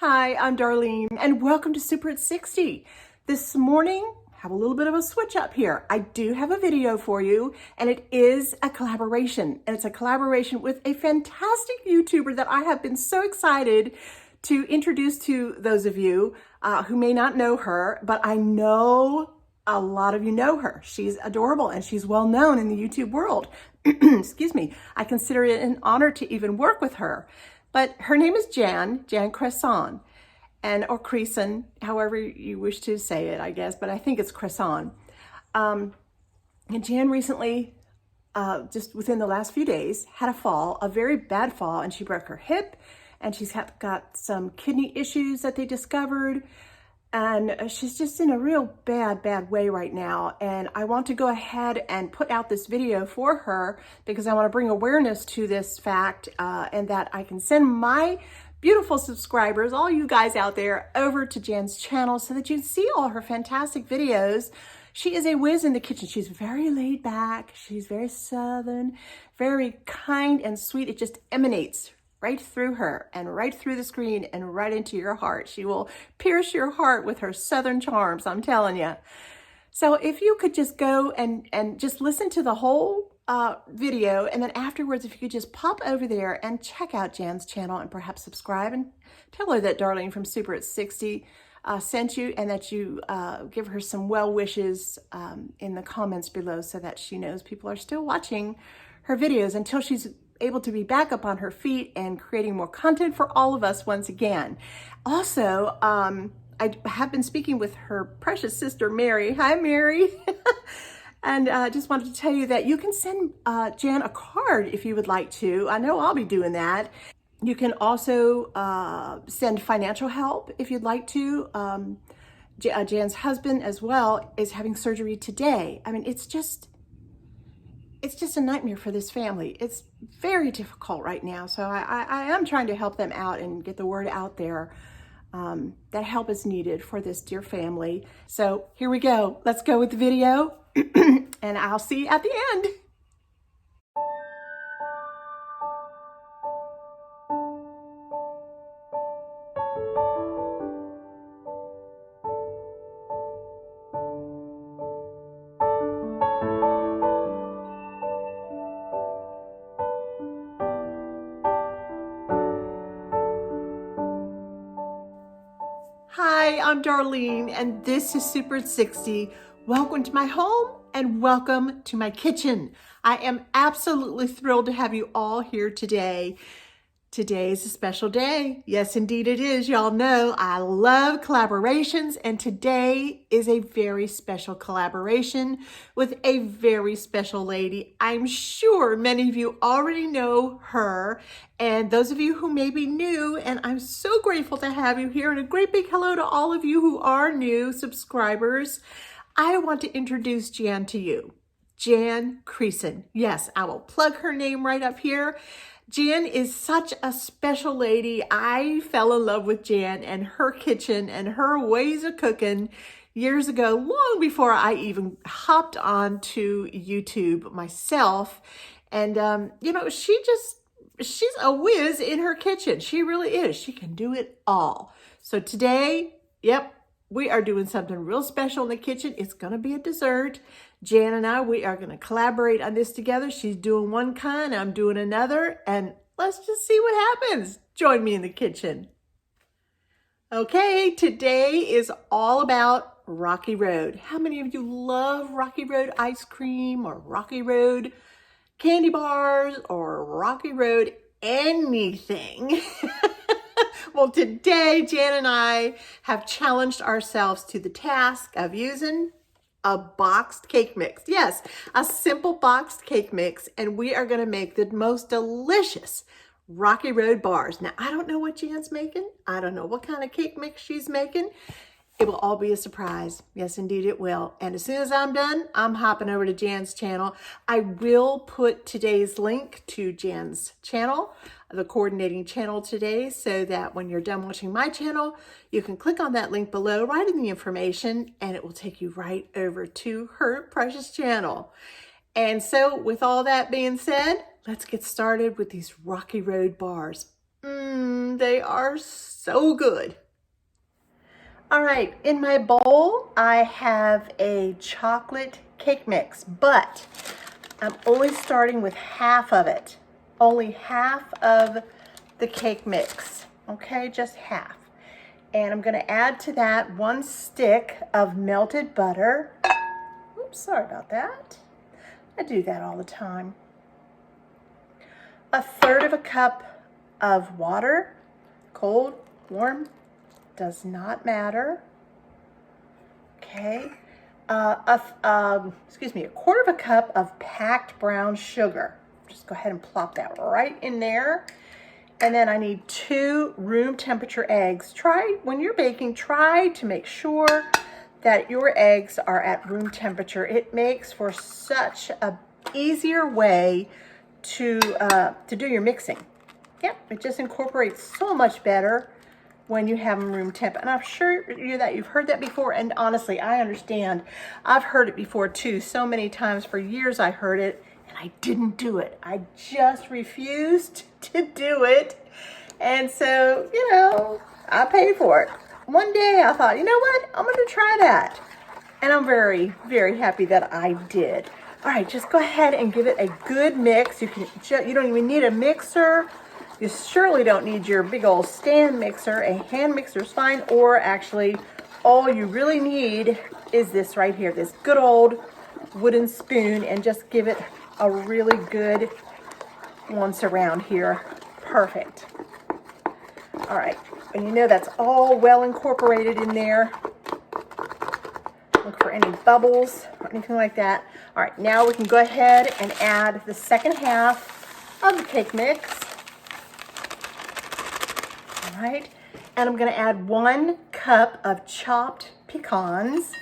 Hi, I'm Darlene, and welcome to Super at 60. This morning, have a little bit of a switch up here. I do have a video for you, and it is a collaboration, and it's a collaboration with a fantastic YouTuber that I have been so excited to introduce to those of you who may not know her, but I know a lot of you know her. She's adorable, and she's well known in the YouTube world. Excuse me. I consider it an honor to even work with her. But her name is Jan Cresson, or Cresson, however you wish to say it, I guess, but I think it's Cresson. And Jan recently, just within the last few days, had a very bad fall, and she broke her hip, and she's got some kidney issues that they discovered, and she's just in a real bad way right now. And I want to go ahead and put out this video for her because I want to bring awareness to this fact and that I can send my beautiful subscribers, all you guys out there, over to Jan's channel so that you can see all her fantastic videos. She is a whiz in the kitchen. She's very laid back. She's very Southern, very kind and sweet. It just emanates right through her and right through the screen and right into your heart. She will pierce your heart with her Southern charms, I'm telling you. So if you could just go and just listen to the whole video, and then afterwards, if you could just pop over there and check out Jan's channel and perhaps subscribe and tell her that Darlene from Super at 60 sent you, and that you give her some well wishes in the comments below so that she knows people are still watching her videos until she's able to be back up on her feet and creating more content for all of us once again. Also, I have been speaking with her precious sister, Mary. Hi, Mary. And I just wanted to tell you that you can send Jan a card if you would like to. I know I'll be doing that. You can also send financial help if you'd like to. Jan's husband as well is having surgery today. I mean, it's just a nightmare for this family. It's very difficult right now. So I am trying to help them out and get the word out there that help is needed for this dear family. So here we go. Let's go with the video and I'll see you at the end. Hi, I'm Darlene, and this is Super at 60. Welcome to my home and welcome to my kitchen. I am absolutely thrilled to have you all here today. Today is a special day. Yes, indeed it is. Y'all know I love collaborations, and today is a very special collaboration with a very special lady. I'm sure many of you already know her, and those of you who may be new, and I'm so grateful to have you here, and a great big hello to all of you who are new subscribers. I want to introduce Jan to you. Jan Cresson. Yes, I will plug her name right up here. Jan is such a special lady. I fell in love with Jan and her kitchen and her ways of cooking years ago, long before I even hopped onto YouTube myself. And, you know, she's a whiz in her kitchen. She really is. She can do it all. So today, yep, we are doing something real special in the kitchen. It's going to be a dessert. Jan and I, we are going to collaborate on this together. She's doing one kind, I'm doing another, and let's just see what happens. Join me in the kitchen. Okay, today is all about Rocky Road. How many of you love Rocky Road ice cream or Rocky Road candy bars or Rocky Road anything? Well, today, Jan and I have challenged ourselves to the task of using a boxed cake mix. Yes, a simple boxed cake mix, and we are going to make the most delicious Rocky Road bars. Now, I don't know what Jan's making. I don't know what kind of cake mix she's making. It will all be a surprise. Yes, indeed it will. And as soon as I'm done, I'm hopping over to Jan's channel. I will put today's link to Jan's channel, the coordinating channel today, so that when you're done watching my channel, you can click on that link below, write in the information, and it will take you right over to her precious channel. And so with all that being said, let's get started with these Rocky Road bars. They are so good. All right, in my bowl, I have a chocolate cake mix, but I'm only starting with half of it. Only half of the cake mix, okay? Just half. And I'm gonna add to that 1 stick of melted butter. Oops, sorry about that. I do that all the time. 1/3 cup of water, cold, warm, does not matter. Okay. Excuse me, 1/4 cup of packed brown sugar. Just go ahead and plop that right in there. And then I need 2 room temperature eggs. When you're baking, try to make sure that your eggs are at room temperature. It makes for such a easier way to do your mixing. Yep, it just incorporates so much better when you have them room temp. And I'm sure that you've heard that before, and honestly, I understand. I've heard it before too, so many times. For years I heard it, and I didn't do it. I just refused to do it. And so, you know, I paid for it. One day I thought, you know what, I'm gonna try that. And I'm very, very happy that I did. All right, just go ahead and give it a good mix. You don't even need a mixer. You surely don't need your big old stand mixer. A hand mixer is fine, or actually all you really need is this right here, this good old wooden spoon, and just give it a really good once around here. Perfect. All right, and you know that's all well incorporated in there. Look for any bubbles or anything like that. All right, now we can go ahead and add the second half of the cake mix. All right, and I'm gonna add 1 cup of chopped pecans.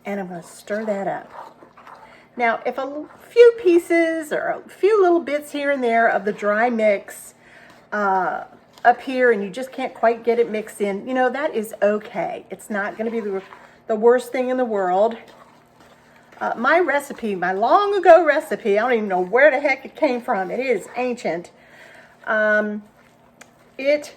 And I'm gonna stir that up. Now, if a few pieces or a few little bits here and there of the dry mix up here and you just can't quite get it mixed in, you know, that is okay. It's not gonna be the worst thing in the world. My recipe, my long ago recipe, I don't even know where the heck it came from. It is ancient. It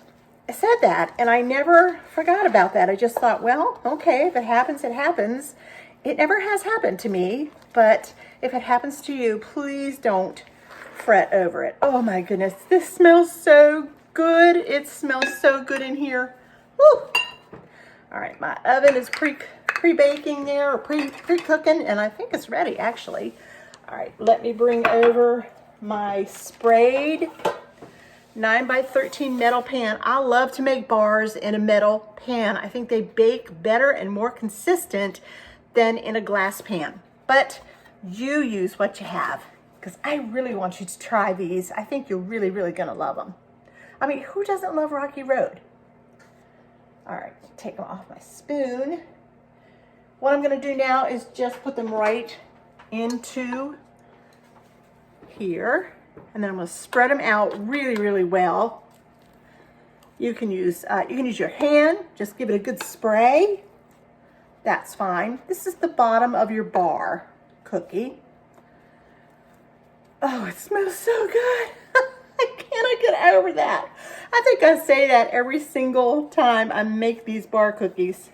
said that, and I never forgot about that. I just thought, well, okay, if it happens, it happens. It never has happened to me, but if it happens to you, please don't fret over it. Oh my goodness, this smells so good. It smells so good in here. Woo! All right, my oven is pre-baking there, or pre-cooking, and I think it's ready actually. All right, let me bring over my sprayed 9x13 metal pan. I love to make bars in a metal pan. I think they bake better and more consistent than in a glass pan. But you use what you have, because I really want you to try these. I think you're really, really gonna love them. I mean, who doesn't love Rocky Road? All right, take them off my spoon. What I'm gonna do now is just put them right into here. And then I'm going to spread them out really, really well. You can use your hand. Just give it a good spray. That's fine. This is the bottom of your bar cookie. Oh, it smells so good. I cannot get over that. I think I say that every single time I make these bar cookies.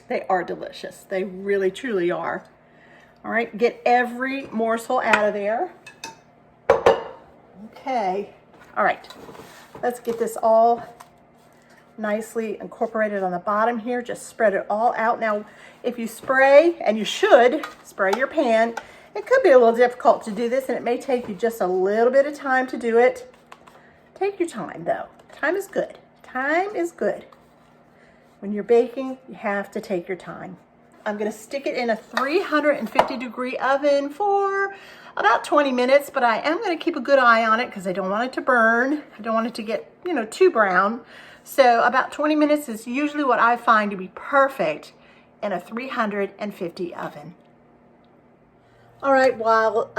They are delicious. They really, truly are. All right, get every morsel out of there. Okay, all right, let's get this all nicely incorporated on the bottom here. Just spread it all out. Now, if you spray, and you should spray your pan, it could be a little difficult to do this, and it may take you just a little bit of time to do it. Take your time though. Time is good. Time is good. When you're baking, you have to take your time. I'm gonna stick it in a 350-degree oven for about 20 minutes, but I am gonna keep a good eye on it because I don't want it to burn. I don't want it to get, you know, too brown. So about 20 minutes is usually what I find to be perfect in a 350 oven. All right, while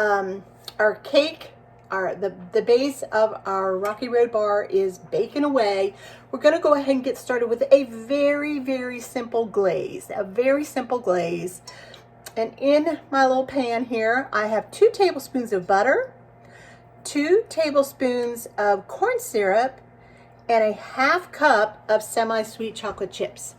our cake, the base of our Rocky Road bar is baking away, we're gonna go ahead and get started with a very, very simple glaze, a very simple glaze. And in my little pan here, I have 2 tablespoons of butter, 2 tablespoons of corn syrup and a 1/2 cup of semi-sweet chocolate chips.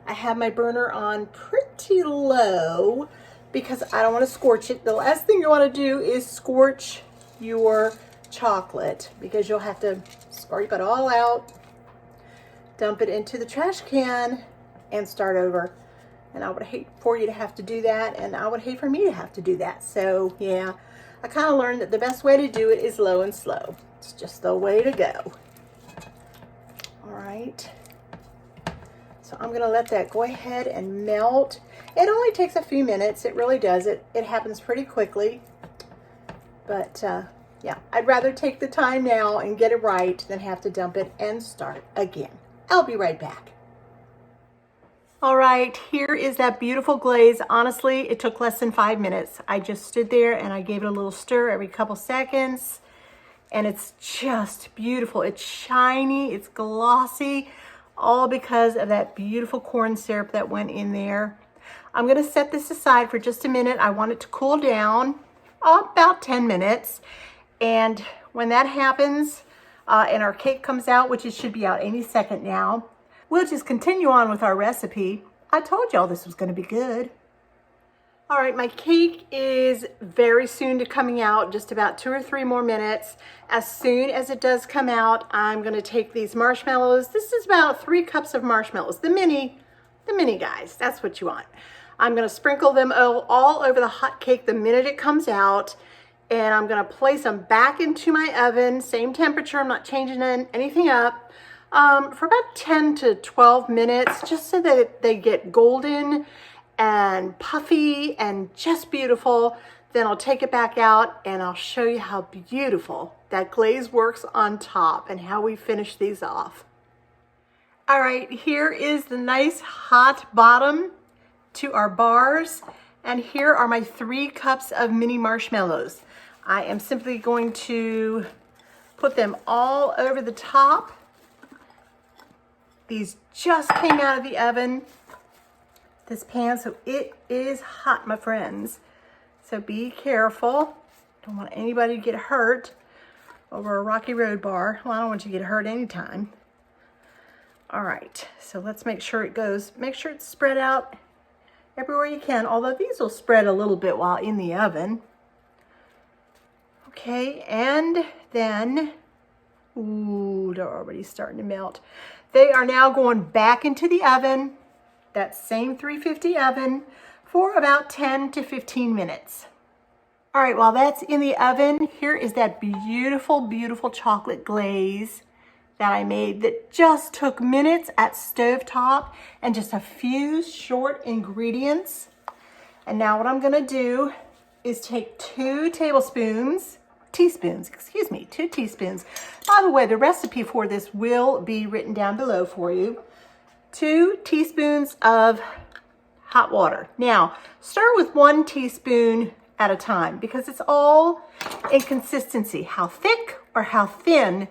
I have my burner on pretty low because I don't want to scorch it. The last thing you want to do is scorch your chocolate because you'll have to scrape it all out, dump it into the trash can, and start over. And I would hate for you to have to do that, and I would hate for me to have to do that. So yeah, I kind of learned that the best way to do it is low and slow. It's just the way to go. All right. So I'm gonna let that go ahead and melt. It only takes a few minutes. It really does. It happens pretty quickly. But yeah, I'd rather take the time now and get it right than have to dump it and start again. I'll be right back. All right, here is that beautiful glaze. Honestly, it took less than 5 minutes. I just stood there and I gave it a little stir every couple seconds, and it's just beautiful. It's shiny, it's glossy, all because of that beautiful corn syrup that went in there. I'm gonna set this aside for just a minute. I want it to cool down about 10 minutes. And when that happens and our cake comes out, which it should be out any second now, we'll just continue on with our recipe. I told y'all this was gonna be good. All right, my cake is very soon to coming out, just about 2 or 3 more minutes. As soon as it does come out, I'm gonna take these marshmallows. This is about 3 cups of marshmallows, the mini guys, that's what you want. I'm gonna sprinkle them all over the hot cake the minute it comes out, and I'm gonna place them back into my oven, same temperature, I'm not changing anything up, for about 10 to 12 minutes, just so that they get golden and puffy and just beautiful. Then I'll take it back out and I'll show you how beautiful that glaze works on top and how we finish these off. All right, here is the nice hot bottom to our bars, and here are my 3 cups of mini marshmallows. I am simply going to put them all over the top. These just came out of the oven, this pan, so it is hot, my friends. So be careful. Don't want anybody to get hurt over a rocky road bar. Well, I don't want you to get hurt anytime. All right, so let's make sure it's spread out everywhere you can, although these will spread a little bit while in the oven. Okay, and then, ooh, they're already starting to melt. They are now going back into the oven, that same 350 oven, for about 10 to 15 minutes. All right, while that's in the oven, here is that beautiful, beautiful chocolate glaze that I made that just took minutes at stovetop and just a few short ingredients. And now what I'm gonna do is take 2 teaspoons. By the way, the recipe for this will be written down below for you. 2 teaspoons of hot water. Now, stir with 1 teaspoon at a time because it's all in consistency. How thick or how thin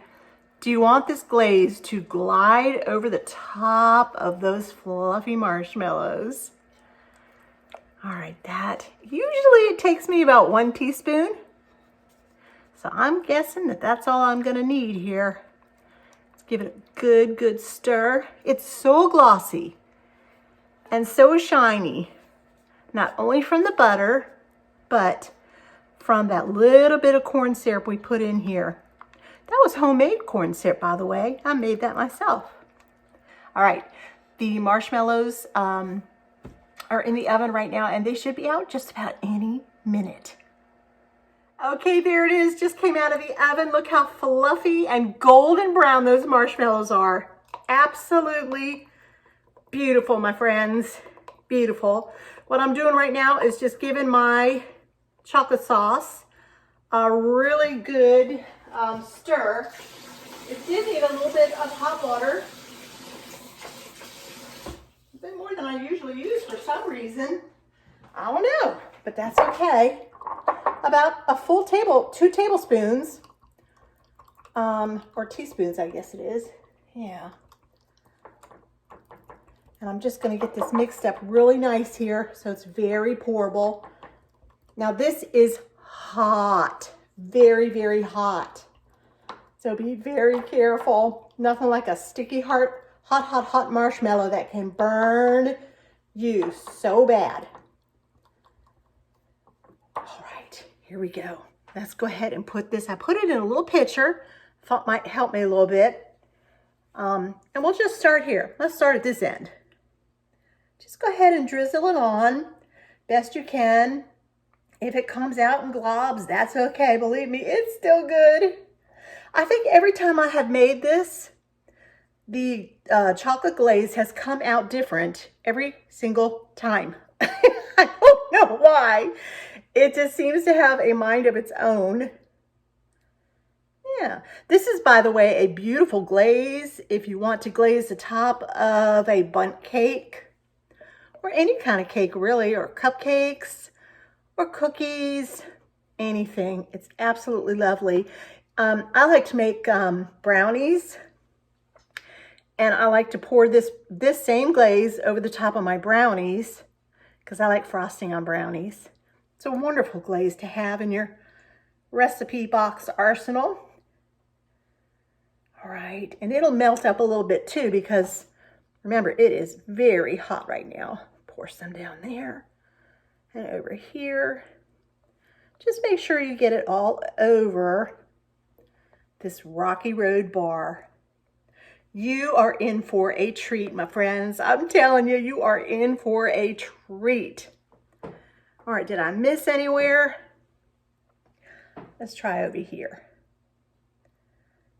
do you want this glaze to glide over the top of those fluffy marshmallows? All right, usually it takes me about 1 teaspoon. So I'm guessing that's all I'm gonna need here. Let's give it a good stir. It's so glossy and so shiny, not only from the butter, but from that little bit of corn syrup we put in here. That was homemade corn syrup, by the way. I made that myself. All right, the marshmallows are in the oven right now, and they should be out just about any minute. Okay, there it is, just came out of the oven. Look how fluffy and golden brown those marshmallows are. Absolutely beautiful, my friends, beautiful. What I'm doing right now is just giving my chocolate sauce a really good stir. It did need a little bit of hot water, a bit more than I usually use for some reason. I don't know, but that's okay. About a full 2 tablespoons, or teaspoons, I guess it is. Yeah. And I'm just going to get this mixed up really nice here so it's very pourable. Now this is hot, very, very hot. So be very careful. Nothing like a sticky hot marshmallow that can burn you so bad. All right, here we go. Let's go ahead and put this. I put it in a little pitcher. Thought might help me a little bit. And we'll just start here. Let's start at this end. Just go ahead and drizzle it on best you can. If it comes out in globs, that's okay. Believe me, it's still good. I think every time I have made this, the chocolate glaze has come out different every single time. I don't know why. It just seems to have a mind of its own. Yeah, this is, by the way, a beautiful glaze if you want to glaze the top of a bundt cake or any kind of cake really, or cupcakes or cookies, anything. It's absolutely lovely. I like to make brownies, and I like to pour this same glaze over the top of my brownies because I like frosting on brownies. It's a wonderful glaze to have in your recipe box arsenal. All right, and it'll melt up a little bit too because remember, it is very hot right now. Pour some down there and over here. Just make sure you get it all over this rocky road bar. You are in for a treat, my friends. I'm telling you, you are in for a treat. All right, did I miss anywhere? Let's try over here.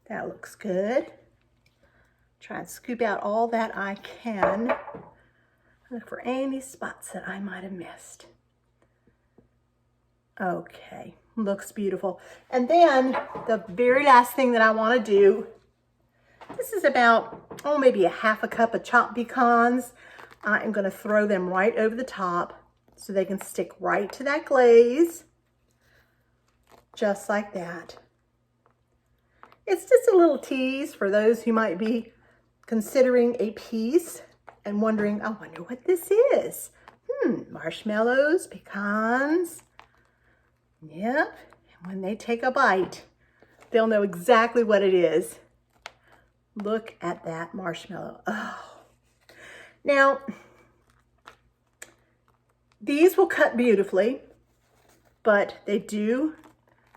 That looks good. Try and scoop out all that I can. Look for any spots that I might have missed. Okay, looks beautiful. And then the very last thing that I want to do, this is about, maybe a half a cup of chopped pecans. I am going to throw them right over the top so they can stick right to that glaze. Just like that. It's just a little tease for those who might be considering a piece and wondering, I wonder what this is. Marshmallows, pecans. Yep, and when they take a bite, they'll know exactly what it is. Look at that marshmallow. Oh. Now, these will cut beautifully, but you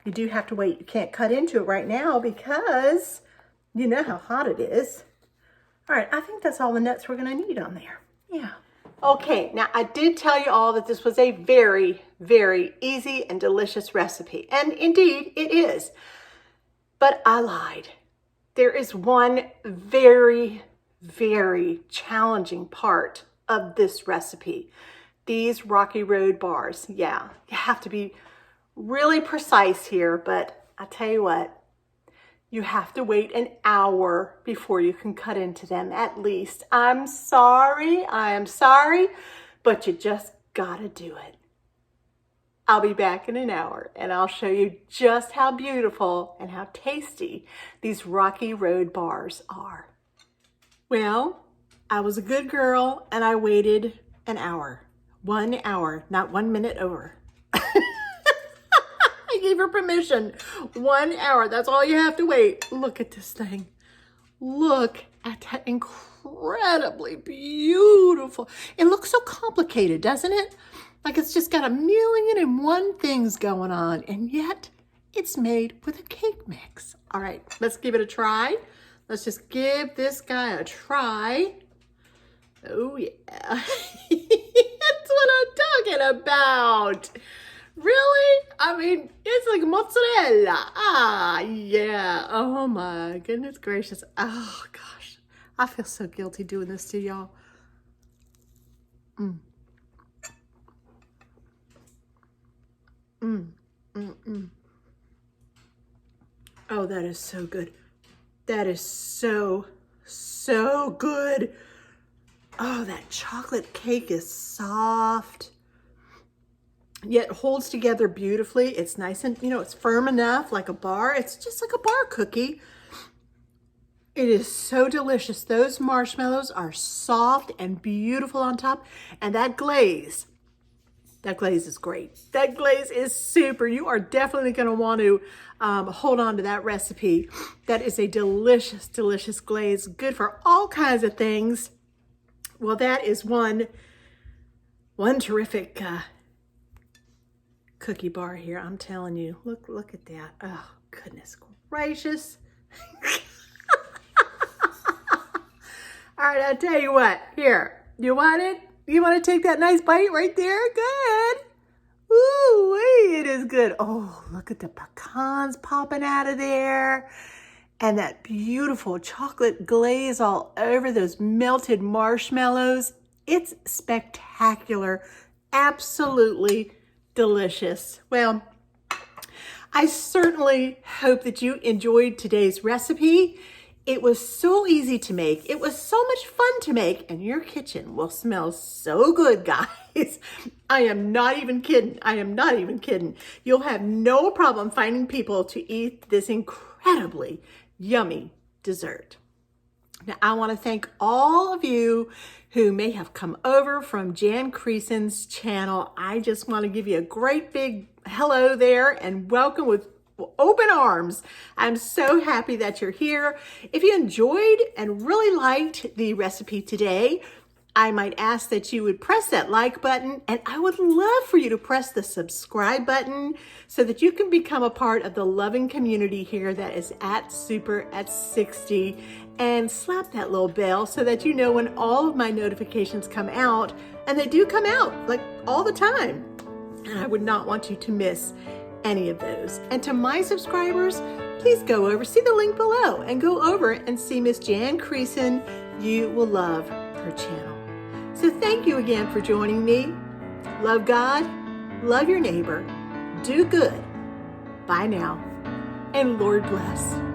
do have to wait. You can't cut into it right now because you know how hot it is. All right, I think that's all the nuts we're gonna need on there. Yeah. Okay, now I did tell you all that this was a very, very easy and delicious recipe. And indeed it is, but I lied. There is one very, very challenging part of this recipe. These rocky road bars. Yeah, you have to be really precise here, but I tell you what, you have to wait an hour before you can cut into them at least. I'm sorry, but you just gotta do it. I'll be back in an hour and I'll show you just how beautiful and how tasty these rocky road bars are. Well, I was a good girl and I waited an hour. 1 hour, not 1 minute over. I gave her permission. 1 hour, that's all you have to wait. Look at this thing. Look at that incredibly beautiful. It looks so complicated, doesn't it? Like it's just got 1,000,001 things going on, and yet it's made with a cake mix. All right, let's give it a try. Let's just give this guy a try. Oh yeah, that's what I'm talking about. Really? I mean, it's like mozzarella. Ah, yeah. Oh my goodness gracious. Oh gosh, I feel so guilty doing this to y'all. Oh, that is so good. That is so, so good. Oh, that chocolate cake is soft, yet holds together beautifully. It's nice and, it's firm enough, like a bar. It's just like a bar cookie. It is so delicious. Those marshmallows are soft and beautiful on top. And that glaze That glaze is great. That glaze is super. You are definitely going to want to hold on to that recipe. That is a delicious, delicious glaze. Good for all kinds of things. Well, that is one terrific cookie bar here. I'm telling you. Look at that. Oh, goodness gracious. All right, I'll tell you what. Here, you want it? You want to take that nice bite right there? Good. Ooh, it is good. Oh, look at the pecans popping out of there. And that beautiful chocolate glaze all over those melted marshmallows. It's spectacular. Absolutely delicious. Well, I certainly hope that you enjoyed today's recipe. It was so easy to make. It was so much fun to make, and your kitchen will smell so good, guys. I am not even kidding. I am not even kidding. You'll have no problem finding people to eat this incredibly yummy dessert. Now, I want to thank all of you who may have come over from Jan Creason's channel. I just want to give you a great big hello there and welcome with open arms. I'm so happy that you're here. If you enjoyed and really liked the recipe today, I might ask that you would press that like button, and I would love for you to press the subscribe button so that you can become a part of the loving community here that is at Super at 60, and slap that little bell so that you know when all of my notifications come out, and they do come out like all the time, and I would not want you to miss any of those. And to my subscribers, please go over, see the link below, and go over and see Miss Jan Creason. You will love her channel. So thank you again for joining me. Love God, love your neighbor, do good. Bye now, and Lord bless.